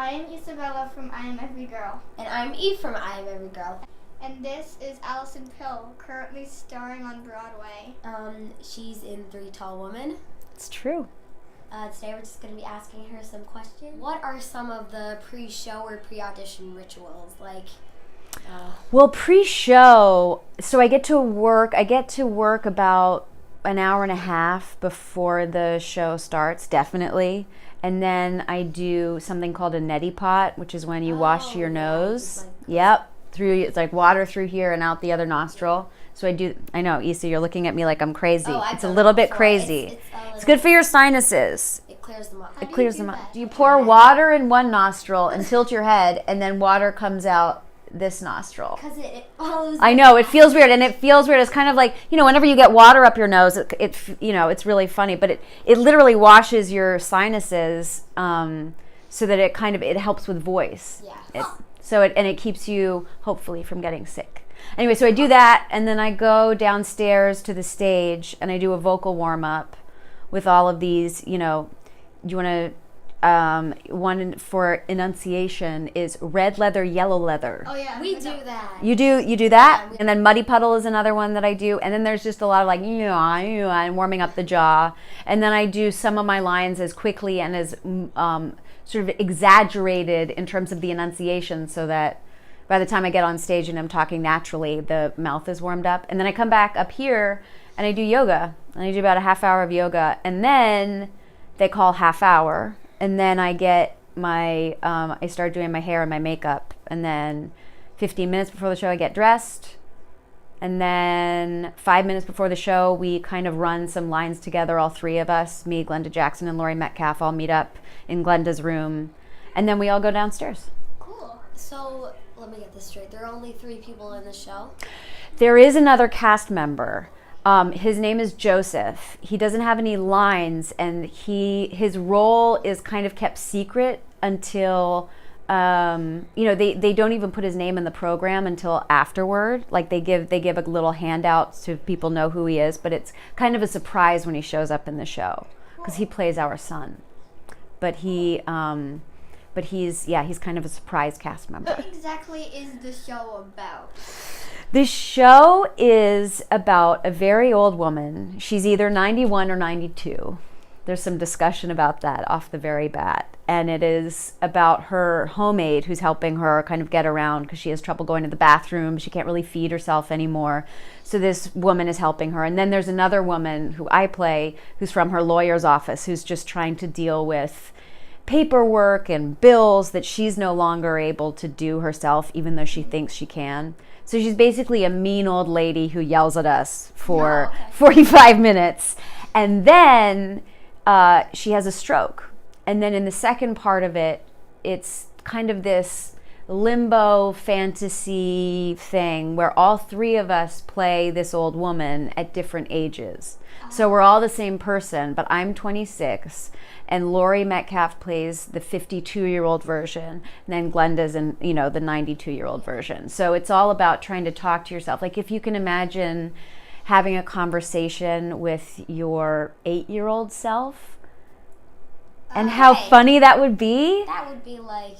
I am Isabella from I Am Every Girl. And I'm Eve from I Am Every Girl. And this is Alison Pill, currently starring on Broadway. She's in Three Tall Women. It's true. Today we're just going to be asking her some questions. What are some of the pre-show or pre-audition rituals? Well, pre-show, so I get to work about an hour and a half before the show starts, definitely. And then I do something called a neti pot, which is when you wash your nose. Yep. It's like water through here and out the other nostril. So I know, Issa, you're looking at me like I'm crazy. It's a little bit crazy. It's good for your sinuses. It clears them up. It clears them up. You pour water in one nostril and tilt your head, and then water comes out this nostril. Because it follows. I know, it feels weird, and it feels weird. It's kind of like, whenever you get water up your nose, it's really funny, but it literally washes your sinuses, so that it helps with voice. Yeah. It keeps you hopefully from getting sick. Anyway, so I do that, and then I go downstairs to the stage and I do a vocal warm up with all of these. You want to. One for enunciation is red leather, yellow leather. Oh yeah, we do that. You do that, and then muddy puddle is another one that I do, and then there's just a lot of and warming up the jaw, and then I do some of my lines as quickly and as sort of exaggerated in terms of the enunciation, so that by the time I get on stage and I'm talking naturally, the mouth is warmed up, and then I come back up here and I do yoga, and I do about a half hour of yoga, and then they call half hour. And then I get I start doing my hair and my makeup. And then 15 minutes before the show, I get dressed. And then 5 minutes before the show, we kind of run some lines together, all three of us, me, Glenda Jackson, and Laurie Metcalf, all meet up in Glenda's room. And then we all go downstairs. Cool. So let me get this straight. There are only 3 people in the show? There is another cast member. His name is Joseph. He doesn't have any lines, and his role is kind of kept secret until, they don't even put his name in the program until afterward. Like they give a little handout so people know who he is, but it's kind of a surprise when he shows up in the show because he plays our son. But he's kind of a surprise cast member. What exactly is the show about? The show is about a very old woman. She's either 91 or 92. There's some discussion about that off the very bat. And it is about her homemaid who's helping her kind of get around because she has trouble going to the bathroom. She can't really feed herself anymore. So this woman is helping her. And then there's another woman who I play who's from her lawyer's office who's just trying to deal with paperwork and bills that she's no longer able to do herself, even though she thinks she can. So she's basically a mean old lady who yells at us for 45 minutes. And then she has a stroke. And then in the second part of it, it's kind of this limbo fantasy thing where all 3 of us play this old woman at different ages. So we're all the same person, but I'm 26. And Laurie Metcalf plays the 52-year-old version, and then Glenda's the 92-year-old version. So it's all about trying to talk to yourself. Like if you can imagine having a conversation with your 8-year-old self, and how funny that would be. That would be like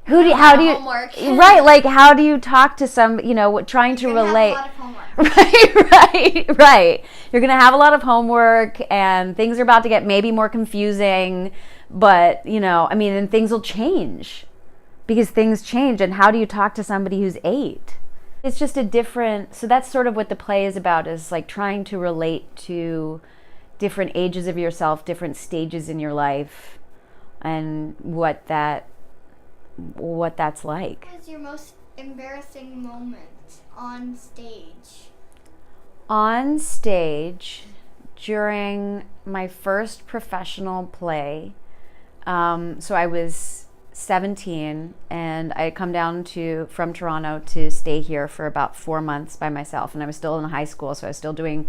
how do you homework. Right, like how do you talk to some, trying to relate. Have a lot of homework. Right. You're going to have a lot of homework and things are about to get maybe more confusing, but, and things will change because things change. And how do you talk to somebody who's 8? It's just so that's sort of what the play is about, is like trying to relate to different ages of yourself, different stages in your life, and what that's like. What is your most embarrassing moment on stage? On stage, during my first professional play, so I was 17, and I had come down from Toronto to stay here for about 4 months by myself, and I was still in high school, so I was still doing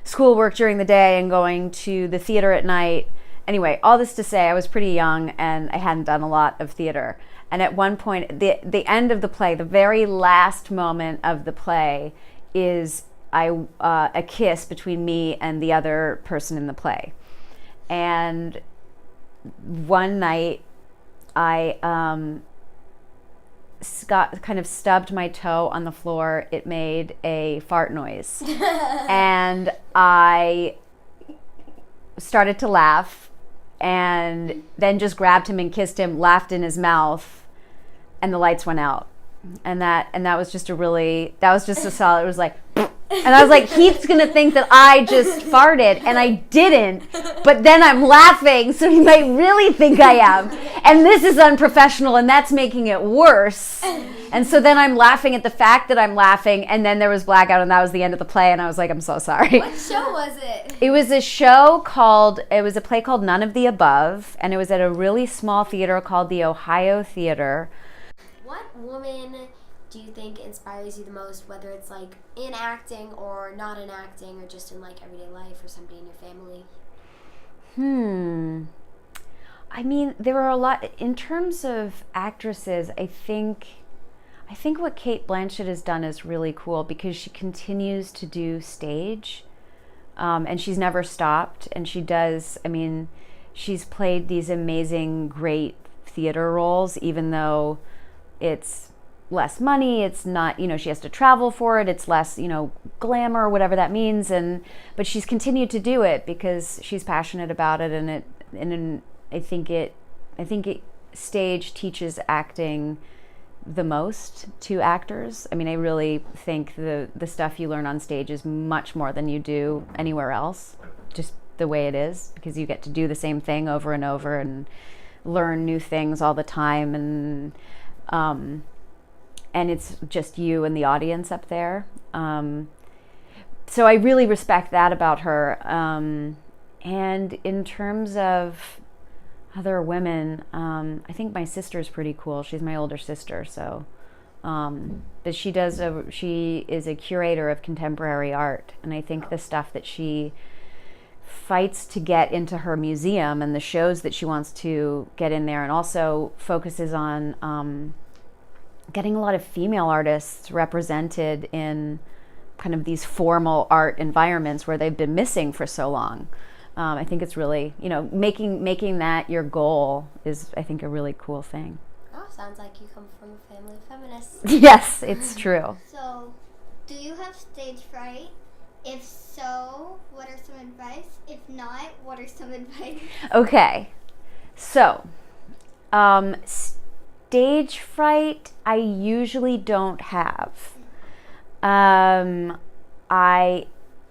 schoolwork during the day and going to the theater at night. Anyway, all this to say, I was pretty young, and I hadn't done a lot of theater. And at one point, the end of the play, the very last moment of the play is a kiss between me and the other person in the play. And one night, I got kind of stubbed my toe on the floor. It made a fart noise. And I started to laugh and then just grabbed him and kissed him, laughed in his mouth, and the lights went out. And that was just a solid, it was like, and I was like, Heath's gonna think that I just farted, and I didn't, but then I'm laughing, so he might really think I am, and this is unprofessional, and that's making it worse. And so then I'm laughing at the fact that I'm laughing, and then there was blackout, and that was the end of the play, and I was like, I'm so sorry. What show was it? It was a play called None of the Above, and it was at a really small theater called the Ohio Theater. What woman do you think inspires you the most, whether it's like in acting or not in acting or just in like everyday life or somebody in your family? I mean, there are a lot in terms of actresses. I think what Cate Blanchett has done is really cool because she continues to do stage, and she's never stopped. And she's played these amazing, great theater roles, even though it's less money, it's not, she has to travel for it, it's less, glamour, whatever that means, but she's continued to do it because she's passionate about it, and I think stage teaches acting the most to actors. I mean, I really think the stuff you learn on stage is much more than you do anywhere else, just the way it is, because you get to do the same thing over and over and learn new things all the time, and it's just you and the audience up there. So I really respect that about her. And in terms of other women, I think my sister's pretty cool. She's my older sister, so. But she is a curator of contemporary art, and I think the stuff that she fights to get into her museum and the shows that she wants to get in there, and also focuses on getting a lot of female artists represented in kind of these formal art environments where they've been missing for so long. I think it's really, making that your goal is, I think, a really cool thing. Oh, sounds like you come from a family of feminists. Yes, it's true. So, do you have stage fright? If so, what are some advice? If not, what are some advice? Okay. So, stage fright, I usually don't have.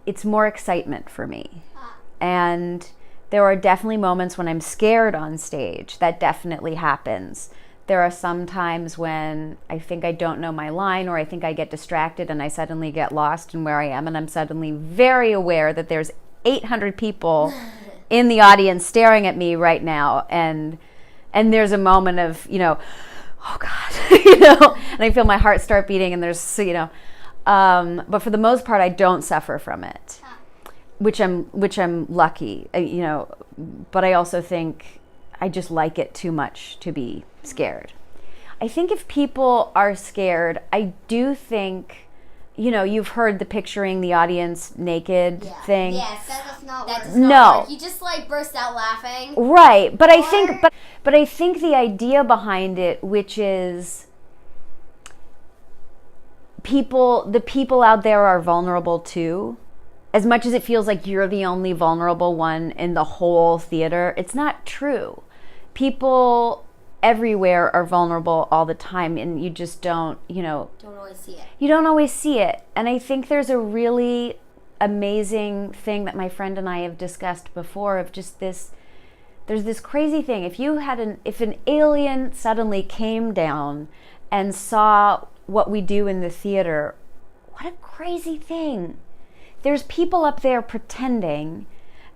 It's more excitement for me. And there are definitely moments when I'm scared on stage. That definitely happens. There are some times when I think I don't know my line, or I think I get distracted and I suddenly get lost in where I am, and I'm suddenly very aware that there's 800 people in the audience staring at me right now, and there's a moment of, oh God, and I feel my heart start beating, and there's, but for the most part, I don't suffer from it, which I'm lucky, but I also think I just like it too much to be scared. I think if people are scared, I do think, you've heard the picturing the audience naked thing. Yes, that does not work. No. You just burst out laughing. Right, but I think the idea behind it, which is the people out there are vulnerable too. As much as it feels like you're the only vulnerable one in the whole theater, it's not true. People everywhere are vulnerable all the time, and you just don't always see it. You don't always see it. And I think there's a really amazing thing that my friend and I have discussed before of just this, there's this crazy thing. If an alien suddenly came down and saw what we do in the theater, what a crazy thing. There's people up there pretending,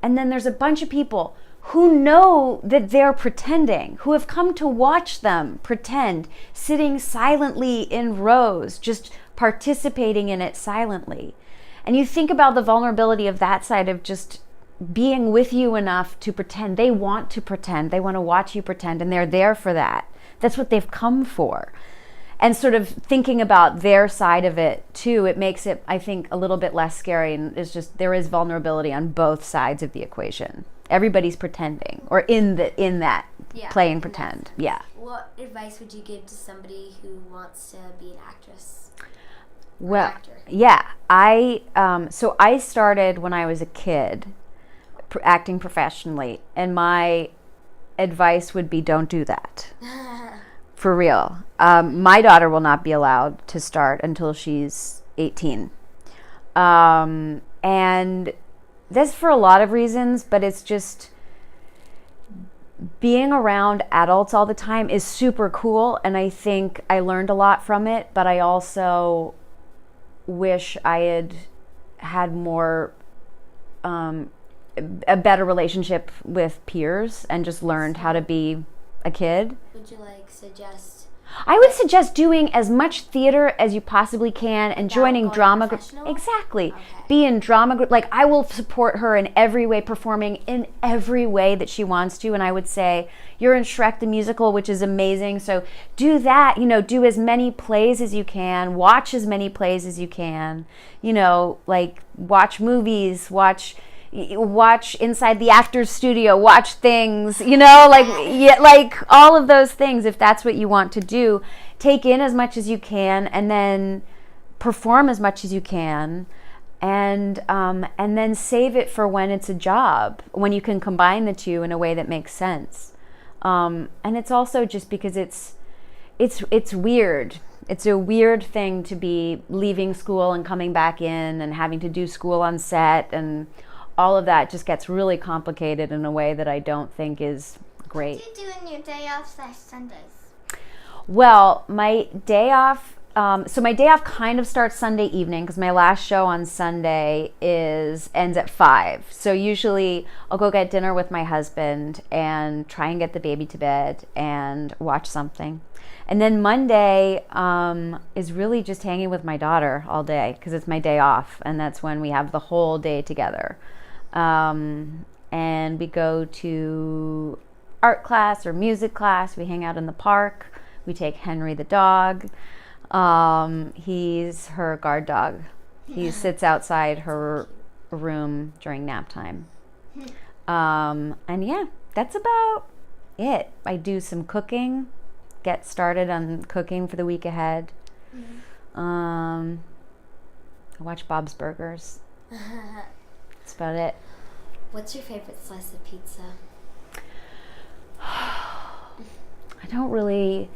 and then there's a bunch of people who know that they're pretending, who have come to watch them pretend, sitting silently in rows, just participating in it silently. And you think about the vulnerability of that side of just being with you enough to pretend. They want to pretend. They want to watch you pretend, and they're there for that. That's what they've come for. And sort of thinking about their side of it too, it makes it, I think, a little bit less scary. And it's just, there is vulnerability on both sides of the equation. Everybody's pretending, or in that playing pretend. Yeah. what advice would you give to somebody who wants to be an actress? Well, actor? yeah, so I started when I was a kid, acting professionally, and my advice would be don't do that. For real. My daughter will not be allowed to start until she's 18. And that's for a lot of reasons, but it's just being around adults all the time is super cool, and I think I learned a lot from it, but I also wish I had had more a better relationship with peers and just learned how to be a kid. Would you suggest? I would suggest doing as much theater as you possibly can and joining drama group. Exactly. Okay. Be in drama group. I will support her in every way, performing in every way that she wants to. And I would say, you're in Shrek the Musical, which is amazing. So do that, do as many plays as you can, watch as many plays as you can, watch movies, watch inside the actor's studio, watch things, all of those things. If that's what you want to do, take in as much as you can, and then perform as much as you can, and then save it for when it's a job, when you can combine the two in a way that makes sense. And it's also just because it's weird. It's a weird thing to be leaving school and coming back in and having to do school on set, and all of that just gets really complicated in a way that I don't think is great. What do you do in your day off / Sundays? Well, my day off kind of starts Sunday evening because my last show on Sunday ends at 5. So usually I'll go get dinner with my husband and try and get the baby to bed and watch something. And then Monday is really just hanging with my daughter all day because it's my day off, and that's when we have the whole day together. And we go to art class or music class. We hang out in the park. We take Henry the dog. He's her guard dog. He sits outside her room during nap time. And yeah, that's about it. I do some cooking, get started on cooking for the week ahead. I watch Bob's Burgers. That's about it. What's your favorite slice of pizza? I don't really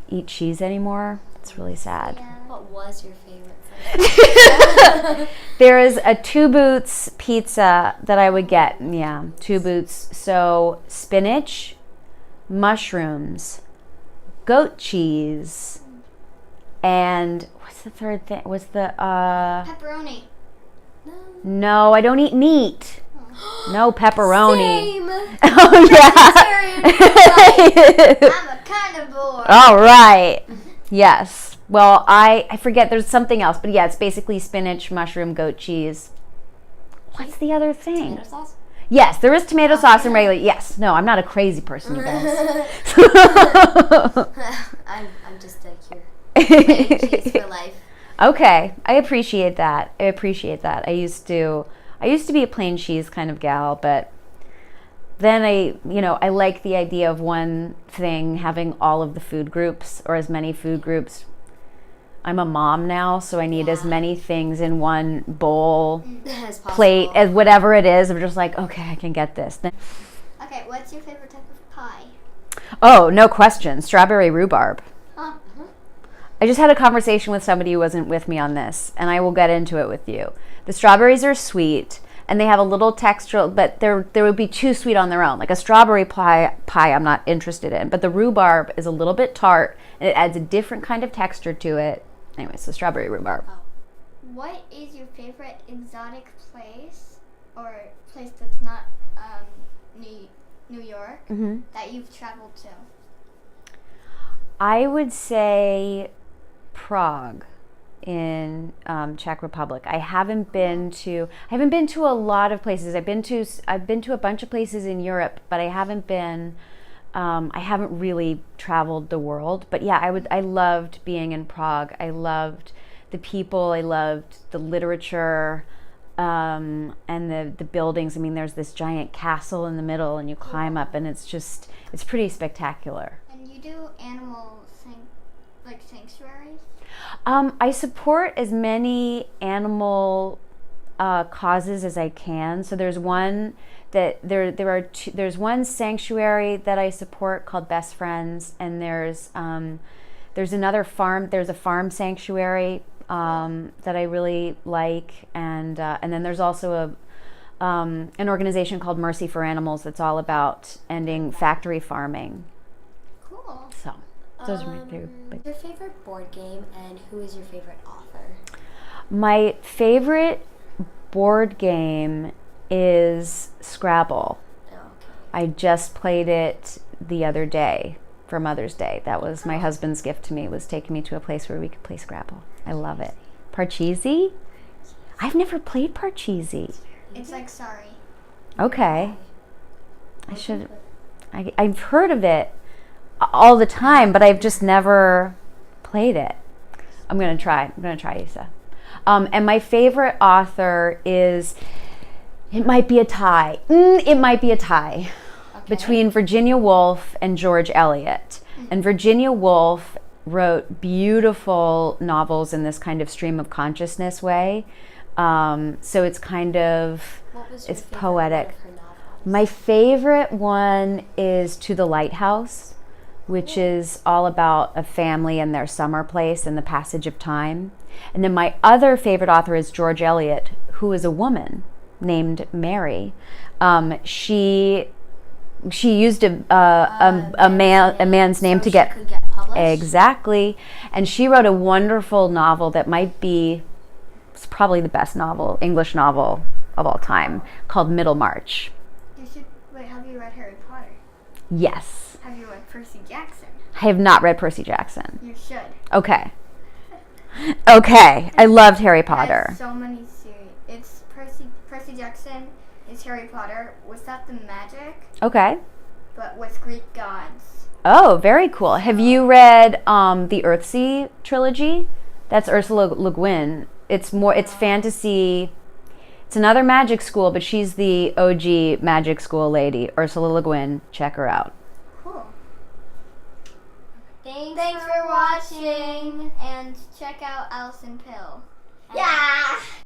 eat cheese anymore. It's really sad. Yeah. What was your favorite slice of pizza? There is a Two Boots pizza that I would get. Yeah, Two Boots. So spinach, mushrooms, goat cheese, and what's the third thing? What's the Pepperoni. No, I don't eat meat. No pepperoni. Same. Oh yeah. I'm a carnivore. All right. Yes. Well, I forget. There's something else, but yeah, it's basically spinach, mushroom, goat cheese. What's the other thing? Tomato sauce? Yes, there is tomato sauce and regular. Yes. No, I'm not a crazy person, you guys. I'm just a plain cheese for life. Okay, I appreciate that. I used to be a plain cheese kind of gal, but then I like the idea of one thing having all of the food groups or as many food groups. I'm a mom now, so I need as many things in one bowl, As possible. plate, as whatever it is. I'm just like, okay, I can get this. Okay, what's your favorite type of pie? Oh, no question. Strawberry rhubarb. Huh? I just had a conversation with somebody who wasn't with me on this, and I will get into it with you. The strawberries are sweet, and they have a little texture, but they would be too sweet on their own. Like a strawberry pie I'm not interested in, but the rhubarb is a little bit tart, and it adds a different kind of texture to it. Anyway, so strawberry rhubarb. What is your favorite exotic place or place that's not New York that you've traveled to? I would say Prague in Czech Republic. I haven't been to a lot of places. I've been to a bunch of places in Europe, but I haven't really traveled the world. But yeah, I loved being in Prague. I loved the people. I loved the literature, and the buildings. I mean, there's this giant castle in the middle, and you climb up, and it's pretty spectacular. And you do animal sanctuaries? I support as many animal causes as I can. So there's one that there's one sanctuary that I support called Best Friends, and there's another farm. There's a farm sanctuary that I really like, and then there's also an organization called Mercy for Animals that's all about ending factory farming. Cool. So those are my favorite. Your favorite board game, and who is your favorite author? My favorite board game is Scrabble. Oh, okay. I just played it the other day for Mother's Day. That was my husband's gift to me, was taking me to a place where we could play Scrabble. I love it. Parcheesi? I've never played Parcheesi. It's like Sorry. Okay. I've heard of it all the time, but I've just never played it. I'm going to try, Isa. And my favorite author is, it might be a tie. Okay. Between Virginia Woolf and George Eliot. And Virginia Woolf wrote beautiful novels in this kind of stream of consciousness way. So it's kind of, it's poetic. One of her novels? My favorite one is To the Lighthouse, which is all about a family and their summer place and the passage of time. And then my other favorite author is George Eliot, who is a woman named Mary. She used a man's name to get, she could get published? Exactly, and she wrote a wonderful novel that might be, it's probably the best English novel of all time, called Middlemarch. Wait, have you read Harry Potter? Yes. Have you read Percy Jackson? I have not read Percy Jackson. You should. Okay, I loved Harry Potter. There's so many series. It's Percy Jackson is Harry Potter without the magic, Okay. but with Greek gods. Oh, very cool. Have you read the Earthsea trilogy? That's Ursula Le Guin. It's fantasy. It's another magic school, but she's the OG magic school lady, Ursula Le Guin. Check her out. Cool. Thanks for watching. And check out Alison Pill. Yeah.